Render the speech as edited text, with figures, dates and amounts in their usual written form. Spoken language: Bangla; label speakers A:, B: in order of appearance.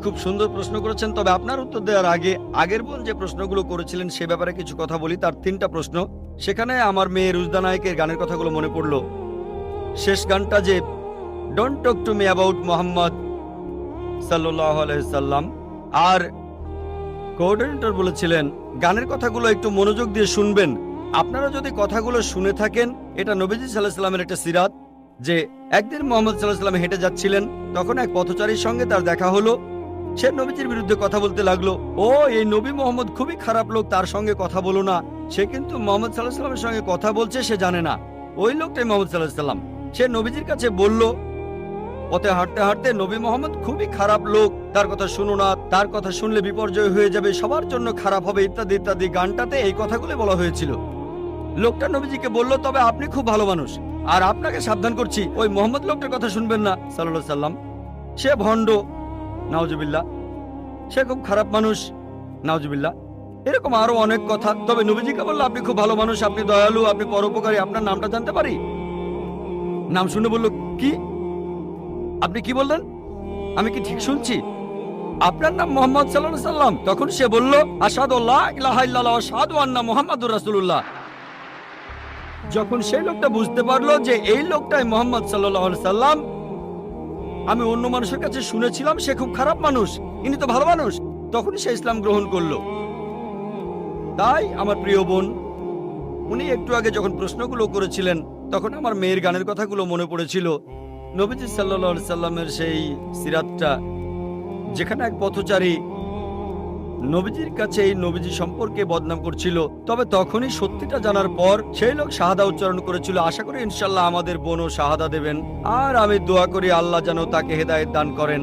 A: খুব সুন্দর প্রশ্ন করেছেন, তবে আপনার উত্তর দেওয়ার আগে আগের বোন যে প্রশ্নগুলো করেছিলেন সে ব্যাপারে কিছু কথা বলি। তার 3টা প্রশ্ন, সেখানে আমার মেয়ে রুজদা নায়কের গানের কথাগুলো মনে পড়লো। শেষ গানটা যে don't talk to me about Mohammad সাল্লাল্লাহু আলাইহি সাল্লাম, আর কোঅর্ডিনেটর বলেছিলেন গানের কথাগুলো একটু মনোযোগ দিয়ে শুনবেন। আপনারা যদি কথাগুলো শুনে থাকেন, এটা নবীজি সাল্লাল্লাহু আলাইহি সাল্লামের একটা সিরাত যে একদিন মোহাম্মদ সাল্লাল্লাহু আলাইহি সাল্লাম হেঁটে যাচ্ছিলেন, তখন এক পথচারীর সঙ্গে তার দেখা হলো। সে নবীজির বিরুদ্ধে কথা বলতে লাগলো, ও এই নবী মোহাম্মদ খুবই খারাপ লোক, তার সঙ্গে কথা বলো না। সে কিন্তু মোহাম্মদ সাল্লাল্লাহু আলাইহি সাল্লামের সঙ্গে কথা বলছে, সে জানে না। ওই লোকটাই মোহাম্মদ সাল্লাল্লাহু আলাইহি সাল্লাম। সে নবীজির কাছে বলল, পথে হাঁটতে হাঁটতে নবী মোহাম্মদ খুবই খারাপ লোক, তার কথা শুনো না, তার কথা শুনলে বিপর্যয় হয়ে যাবে, সবার জন্য খারাপ হবে, ইত্যাদি ইত্যাদি। গানটাতে এই কথাগুলো বলা হয়েছিল। লোকটা নবীজিকে বলল, তবে আপনি খুব ভালো মানুষ, আর আপনাকে সাবধান করছি ওই মোহাম্মদ লোকটার কথা শুনবেন না সাল্লাল্লাহু আলাইহি সাল্লাম। সে ভণ্ড, নাউজুবিল্লাহ, সে খুব খারাপ মানুষ, নাউজুবিল্লাহ। এরকম আরো অনেক কথা। তবে নবীজিকে বলল, আপনি খুব ভালো মানুষ, আপনি দয়ালু, আপনি পরোপকারী, আপনার নামটা জানতে পারি? নাম শুনে বলল, কি? আপনি কি বললেন? আমি কি ঠিক শুনছি? আপনার নাম মোহাম্মদ সাল্লাল্লাহু আলাইহি সাল্লাম? তখন সে বলল, আশহাদু আল্লা ইলাহা ইল্লাল্লাহ ওয়া আশহাদু আন্না মুহাম্মাদুর রাসূলুল্লাহ। যখন সেই লোকটা বুঝতে পারলো যে এই লোকটাই মোহাম্মদ সাল্লাল্লাহু আলাইহি সাল্লাম, আমি অন্য মানুষের কাছে শুনেছিলাম সে খুব খারাপ মানুষ, ইনি তো ভালো মানুষ, তখন সে ইসলাম গ্রহণ করলো। তাই আমার প্রিয় বোন, উনি একটু আগে যখন প্রশ্নগুলো করেছিলেন, তখন আমার মেয়ের গানের কথাগুলো মনে পড়েছিল। নবীজি সাল্লাল্লাহু আলাইহি সাল্লামের সেই সিরাতটা, যেখানে এক পথচারী নবীজির কাছে এই নবীজি সম্পর্কে বদনাম করছিল, তবে তখনই সত্যিটা জানার পর সেই লোক শাহাদা উচ্চারণ করেছিল। আশা করি ইনশাল্লাহ আমাদের বোনও শাহাদা দেবেন, আর আমি দোয়া করি আল্লাহ যেন তাকে হেদায়েত দান করেন।